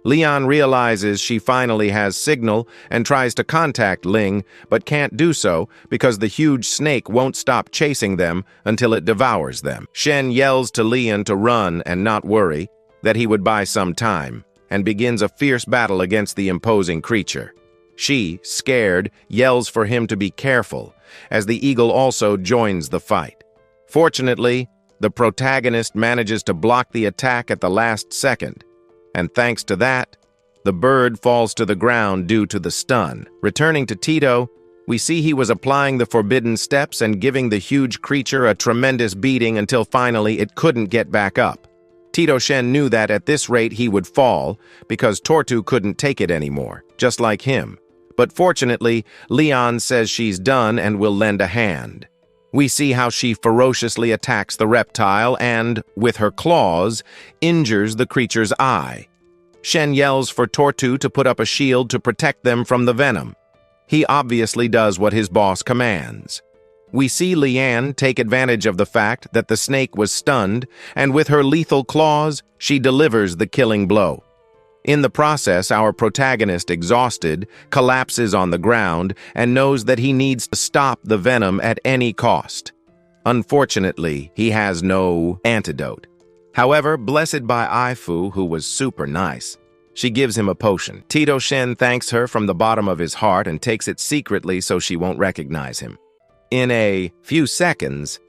Leon realizes she finally has signal and tries to contact Ling, but can't do so because the huge snake won't stop chasing them until it devours them. Shen yells to Leon to run and not worry, that he would buy some time, and begins a fierce battle against the imposing creature. She, scared, yells for him to be careful, as the eagle also joins the fight. Fortunately, the protagonist manages to block the attack at the last second, and thanks to that, The bird falls to the ground due to the stun. Returning to Tito, we see he was applying the forbidden steps and giving the huge creature a tremendous beating until finally it couldn't get back up. Tito Shen knew that at this rate he would fall because Tortu couldn't take it anymore, just like him. But fortunately, Leon says she's done and will lend a hand. We see how she ferociously attacks the reptile and, with her claws, injures the creature's eye. Shen yells for Tortu to put up a shield to protect them from the venom. He obviously does what his boss commands. We see Lian take advantage of the fact that the snake was stunned, and with her lethal claws, she delivers the killing blow. In the process, our protagonist, exhausted, collapses on the ground and knows that he needs to stop the venom at any cost. Unfortunately, he has no antidote. However, blessed by Ifu, who was super nice, she gives him a potion. Tito Shen thanks her from the bottom of his heart and takes it secretly so she won't recognize him. In a few seconds,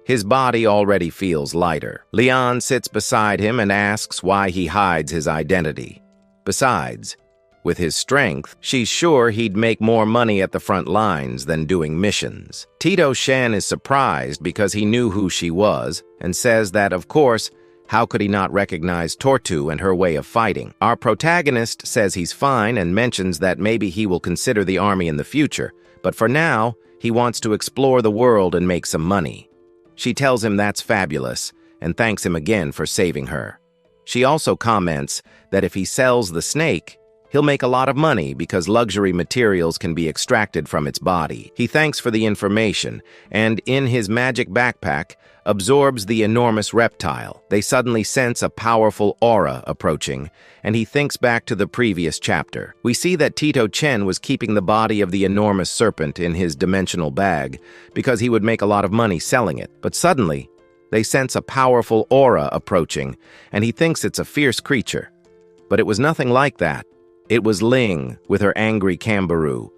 his body already feels lighter. Leon sits beside him and asks why he hides his identity. Besides, with his strength, she's sure he'd make more money at the front lines than doing missions. Tito Shen is surprised because he knew who she was and says that, of course, how could he not recognize Tortu and her way of fighting? Our protagonist says he's fine and mentions that maybe he will consider the army in the future, but for now, he wants to explore the world and make some money. She tells him that's fabulous and thanks him again for saving her. She also comments that if he sells the snake, he'll make a lot of money because luxury materials can be extracted from its body. He thanks for the information and, in his magic backpack, absorbs the enormous reptile. They suddenly sense a powerful aura approaching, and he thinks back to the previous chapter. We see that Tito Chen was keeping the body of the enormous serpent in his dimensional bag because he would make a lot of money selling it. But suddenly, they sense a powerful aura approaching, and he thinks it's a fierce creature. But it was nothing like that. It was Ling with her angry Kambaru.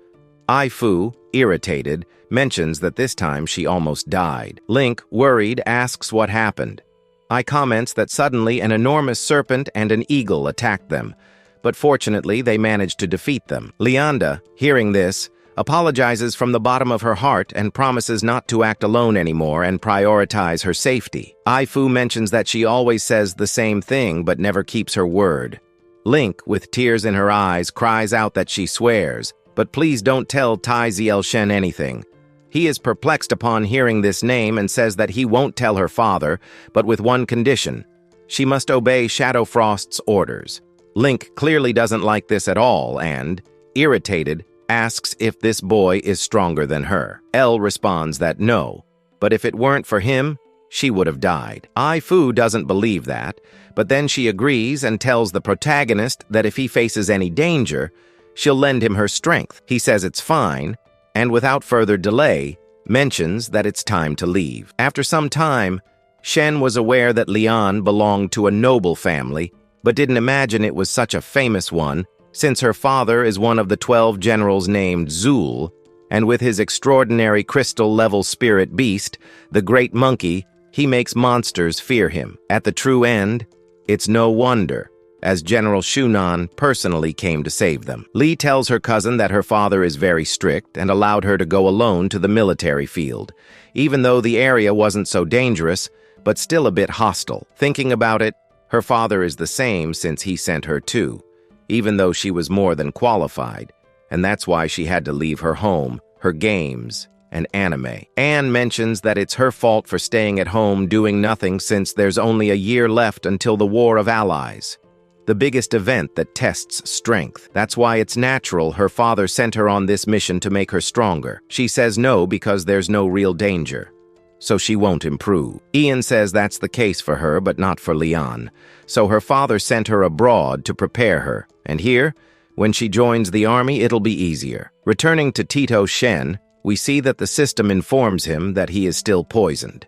Ifu, irritated, mentions that this time she almost died. Link, worried, asks what happened. I comments that suddenly an enormous serpent and an eagle attacked them, but fortunately they managed to defeat them. Leanda, hearing this, apologizes from the bottom of her heart and promises not to act alone anymore and prioritize her safety. Ifu mentions that she always says the same thing but never keeps her word. Link, with tears in her eyes, cries out that she swears, but please don't tell Tai Zielshen anything. He is perplexed upon hearing this name and says that he won't tell her father, but with one condition. She must obey Shadow Frost's orders. Link clearly doesn't like this at all and, irritated, asks if this boy is stronger than her. Elle responds that no, but if it weren't for him, she would have died. Ifu doesn't believe that, but then she agrees and tells the protagonist that if he faces any danger, she'll lend him her strength. He says it's fine, and without further delay, mentions that it's time to leave. After some time, Shen was aware that Lian belonged to a noble family, but didn't imagine it was such a famous one, since her father is one of the 12 generals named Zul, and with his extraordinary crystal-level spirit beast, the Great Monkey, he makes monsters fear him. At the true end, it's no wonder, as General Shunan personally came to save them. Li tells her cousin that her father is very strict and allowed her to go alone to the military field, even though the area wasn't so dangerous, but still a bit hostile. Thinking about it, her father is the same since he sent her too, even though she was more than qualified, and that's why she had to leave her home, her games, and anime. Anne mentions that it's her fault for staying at home doing nothing since there's only a year left until the War of Allies, the biggest event that tests strength. That's why it's natural her father sent her on this mission to make her stronger. She says no because there's no real danger, so she won't improve. Ian says that's the case for her, but not for Leon, so her father sent her abroad to prepare her, and here, when she joins the army, it'll be easier. Returning to Tito Shen, we see that the system informs him that he is still poisoned.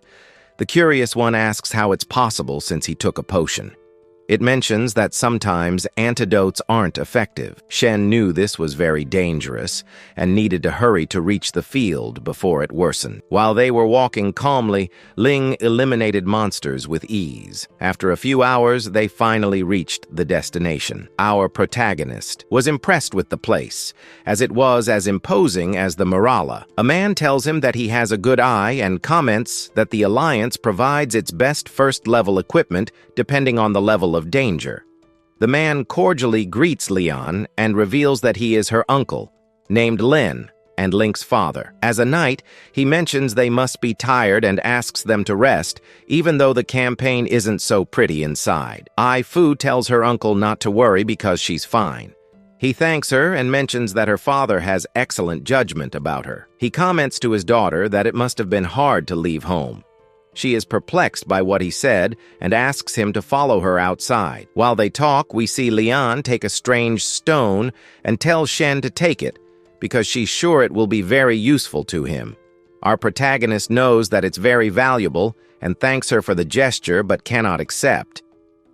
The curious one asks how it's possible since he took a potion. It mentions that sometimes antidotes aren't effective. Shen knew this was very dangerous and needed to hurry to reach the field before it worsened. While they were walking calmly, Ling eliminated monsters with ease. After a few hours, they finally reached the destination. Our protagonist was impressed with the place, as it was as imposing as the Murala. A man tells him that he has a good eye and comments that the Alliance provides its best first-level equipment depending on the level of danger. The man cordially greets Leon and reveals that he is her uncle, named Lin, and Link's father. As a knight, he mentions they must be tired and asks them to rest, even though the campaign isn't so pretty inside. Ai Fu tells her uncle not to worry because she's fine. He thanks her and mentions that her father has excellent judgment about her. He comments to his daughter that it must have been hard to leave home. She is perplexed by what he said and asks him to follow her outside. While they talk, we see Leon take a strange stone and tell Shen to take it, because she's sure it will be very useful to him. Our protagonist knows that it's very valuable and thanks her for the gesture but cannot accept.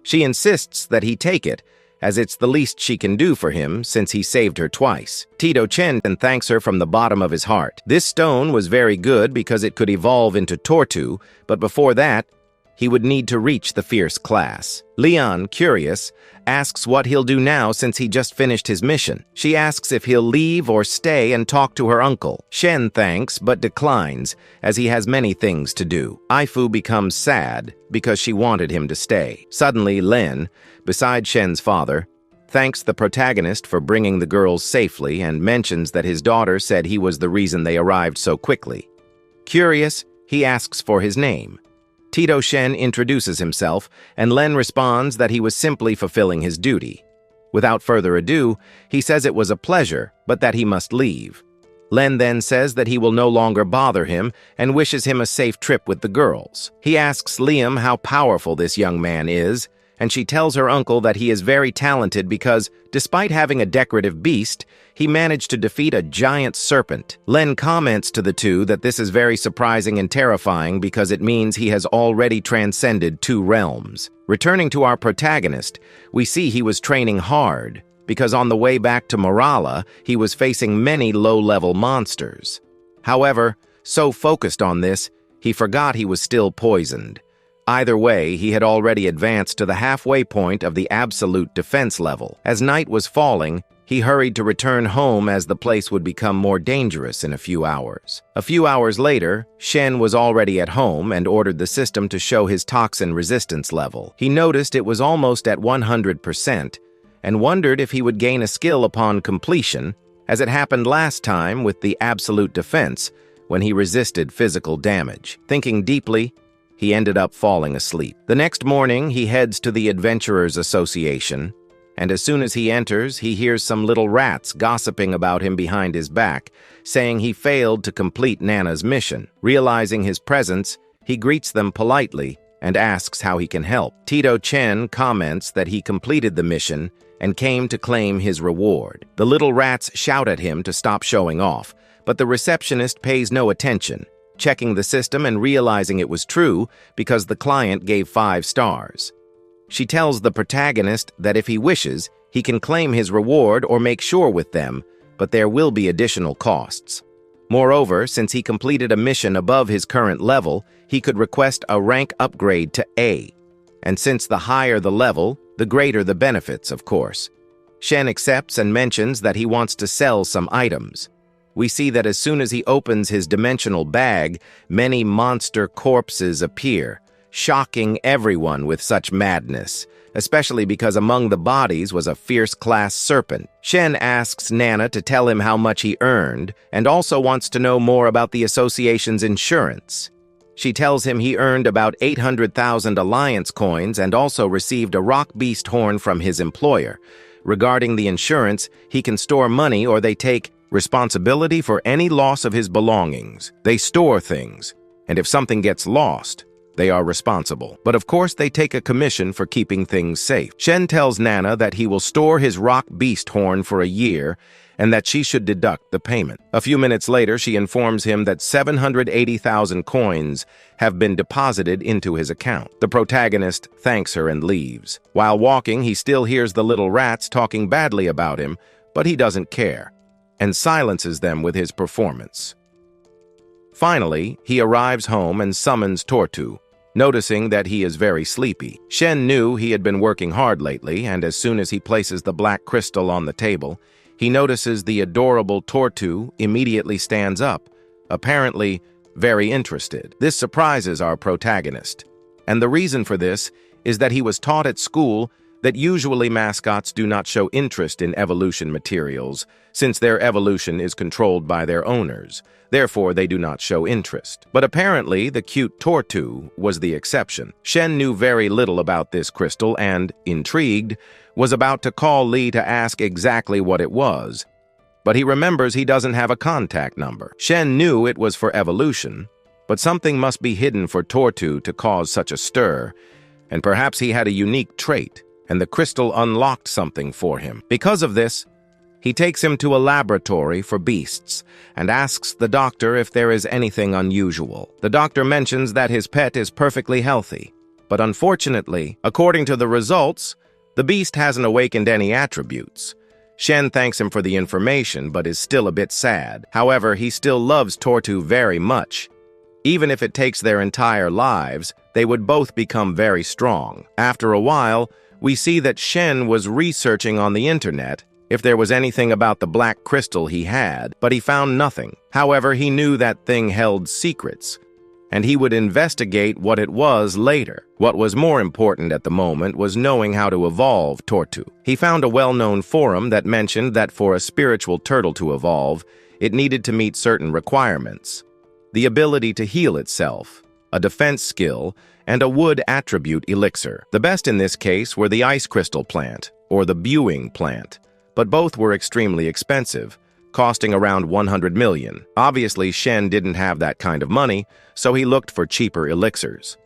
She insists that he take it, as it's the least she can do for him since he saved her twice. Tito Chen thanks her from the bottom of his heart. This stone was very good because it could evolve into Tortu, but before that, he would need to reach the fierce class. Leon, curious, asks what he'll do now since he just finished his mission. She asks if he'll leave or stay and talk to her uncle. Shen thanks but declines, as he has many things to do. Ai Fu becomes sad because she wanted him to stay. Suddenly, Lin, beside Shen's father, thanks the protagonist for bringing the girls safely and mentions that his daughter said he was the reason they arrived so quickly. Curious, he asks for his name. Tito Shen introduces himself, and Len responds that he was simply fulfilling his duty. Without further ado, he says it was a pleasure, but that he must leave. Len then says that he will no longer bother him and wishes him a safe trip with the girls. He asks Liam how powerful this young man is, and she tells her uncle that he is very talented because, despite having a decorative beast, he managed to defeat a giant serpent. Len comments to the two that this is very surprising and terrifying because it means he has already transcended 2 realms. Returning to our protagonist, we see he was training hard, because on the way back to Morala, he was facing many low-level monsters. However, so focused on this, he forgot he was still poisoned. Either way, he had already advanced to the halfway point of the absolute defense level. As night was falling, he hurried to return home as the place would become more dangerous in a few hours. A few hours later, Shen was already at home and ordered the system to show his toxin resistance level. He noticed it was almost at 100% and wondered if he would gain a skill upon completion, as it happened last time with the absolute defense when he resisted physical damage. Thinking deeply, he ended up falling asleep. The next morning, he heads to the Adventurers Association, and as soon as he enters, he hears some little rats gossiping about him behind his back, saying he failed to complete Nana's mission. Realizing his presence, he greets them politely and asks how he can help. Tito Chen comments that he completed the mission and came to claim his reward. The little rats shout at him to stop showing off, but the receptionist pays no attention, checking the system and realizing it was true because the client gave 5 stars. She tells the protagonist that if he wishes, he can claim his reward or make sure with them, but there will be additional costs. Moreover, since he completed a mission above his current level, he could request a rank upgrade to A. And since the higher the level, the greater the benefits, of course. Shen accepts and mentions that he wants to sell some items. We see that as soon as he opens his dimensional bag, many monster corpses appear, shocking everyone with such madness, especially because among the bodies was a fierce-class serpent. Shen asks Nana to tell him how much he earned, and also wants to know more about the association's insurance. She tells him he earned about 800,000 Alliance coins and also received a rock beast horn from his employer. Regarding the insurance, he can store money or they take responsibility for any loss of his belongings. They store things, and if something gets lost, They are responsible. But of course, they take a commission for keeping things safe. Shen tells Nana that he will store his rock beast horn for a year and that she should deduct the payment. A few minutes later, she informs him that 780,000 coins have been deposited into his account. The protagonist thanks her and leaves. While walking, he still hears the little rats talking badly about him, but he doesn't care, and silences them with his performance. Finally, he arrives home and summons Tortu, noticing that he is very sleepy. Shen knew he had been working hard lately, and as soon as he places the black crystal on the table, he notices the adorable Tortu immediately stands up, apparently very interested. This surprises our protagonist, and the reason for this is that he was taught at school that usually mascots do not show interest in evolution materials, since their evolution is controlled by their owners. Therefore, they do not show interest. But apparently, the cute Tortu was the exception. Shen knew very little about this crystal and, intrigued, was about to call Lee to ask exactly what it was. But he remembers he doesn't have a contact number. Shen knew it was for evolution, but something must be hidden for Tortu to cause such a stir, and perhaps he had a unique trait, and the crystal unlocked something for him. Because of this, he takes him to a laboratory for beasts and asks the doctor if there is anything unusual. The doctor mentions that his pet is perfectly healthy, but unfortunately, according to the results, the beast hasn't awakened any attributes. Shen thanks him for the information, but is still a bit sad. However, he still loves Tortu very much. Even if it takes their entire lives, they would both become very strong. After a while, we see that Shen was researching on the internet if there was anything about the black crystal he had, but he found nothing. However, he knew that thing held secrets, and he would investigate what it was later. What was more important at the moment was knowing how to evolve Tortu. He found a well-known forum that mentioned that for a spiritual turtle to evolve, it needed to meet certain requirements: the ability to heal itself, a defense skill, and a wood attribute elixir. The best in this case were the ice crystal plant, or the Buing plant, but both were extremely expensive, costing around 100 million. Obviously, Shen didn't have that kind of money, so he looked for cheaper elixirs.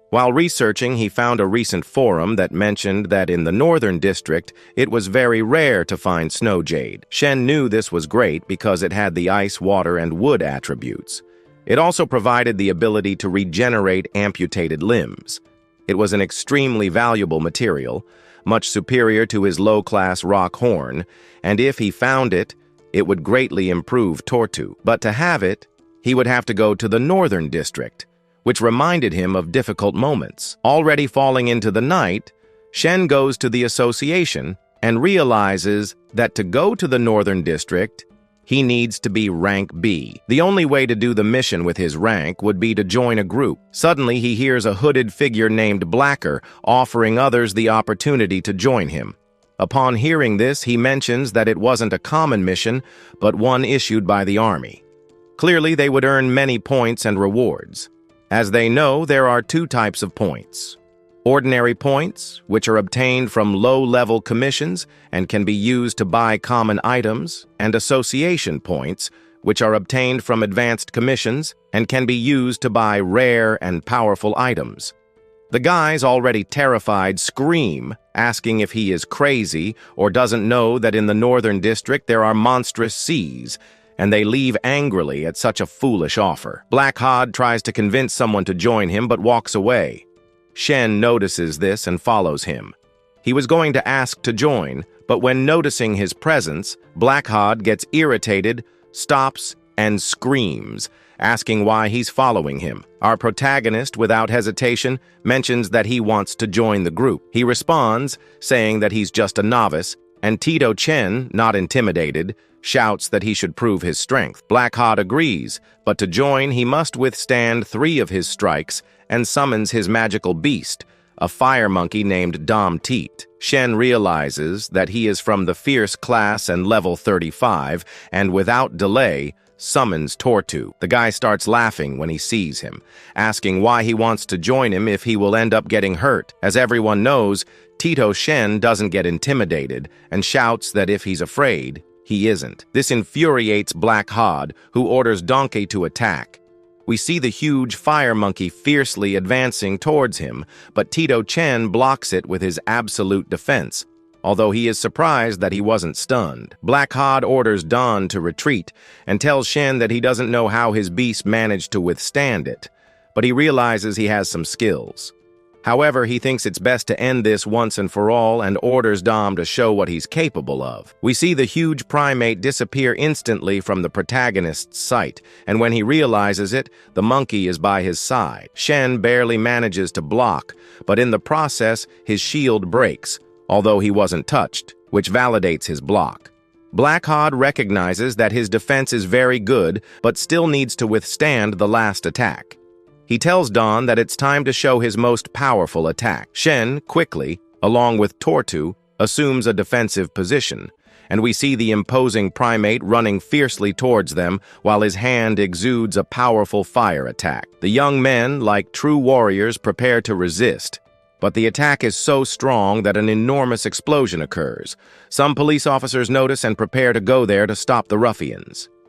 While researching, he found a recent forum that mentioned that in the northern district, it was very rare to find snow jade. Shen knew this was great because it had the ice, water, and wood attributes. It also provided the ability to regenerate amputated limbs. It was an extremely valuable material, much superior to his low-class rock horn, and if he found it, it would greatly improve Tortu. But to have it, he would have to go to the northern district, which reminded him of difficult moments. Already falling into the night, Shen goes to the association and realizes that to go to the northern district, he needs to be rank B. The only way to do the mission with his rank would be to join a group. Suddenly, he hears a hooded figure named Blacker offering others the opportunity to join him. Upon hearing this, he mentions that it wasn't a common mission, but one issued by the army. Clearly, they would earn many points and rewards. As they know, there are two types of points: ordinary points, which are obtained from low-level commissions and can be used to buy common items, and association points, which are obtained from advanced commissions and can be used to buy rare and powerful items. The guys, already terrified, scream, asking if he is crazy or doesn't know that in the northern district there are monstrous seas, and they leave angrily at such a foolish offer. Black Hod tries to convince someone to join him but walks away. Shen notices this and follows him. He was going to ask to join, but when noticing his presence, Black Hod gets irritated, stops, and screams, asking why he's following him. Our protagonist, without hesitation, mentions that he wants to join the group. He responds, saying that he's just a novice, and Tito Chen, not intimidated, shouts that he should prove his strength. Black Hod agrees, but to join he must withstand 3 of his strikes and summons his magical beast, a fire monkey named Dom Teet. Shen realizes that he is from the fierce class and level 35, and without delay, summons Tortu. The guy starts laughing when he sees him, asking why he wants to join him if he will end up getting hurt. As everyone knows, Tito Shen doesn't get intimidated and shouts that if he's afraid, he isn't. This infuriates Black Hod, who orders Donkey to attack. We see the huge fire monkey fiercely advancing towards him, but Tito Chen blocks it with his absolute defense, although he is surprised that he wasn't stunned. Black Hod orders Don to retreat and tells Shen that he doesn't know how his beast managed to withstand it, but he realizes he has some skills. However, he thinks it's best to end this once and for all and orders Dom to show what he's capable of. We see the huge primate disappear instantly from the protagonist's sight, and when he realizes it, the monkey is by his side. Shen barely manages to block, but in the process, his shield breaks, although he wasn't touched, which validates his block. Black Hod recognizes that his defense is very good, but still needs to withstand the last attack. He tells Don that it's time to show his most powerful attack. Shen, quickly, along with Tortu, assumes a defensive position, and we see the imposing primate running fiercely towards them while his hand exudes a powerful fire attack. The young men, like true warriors, prepare to resist, but the attack is so strong that an enormous explosion occurs. Some police officers notice and prepare to go there to stop the ruffians.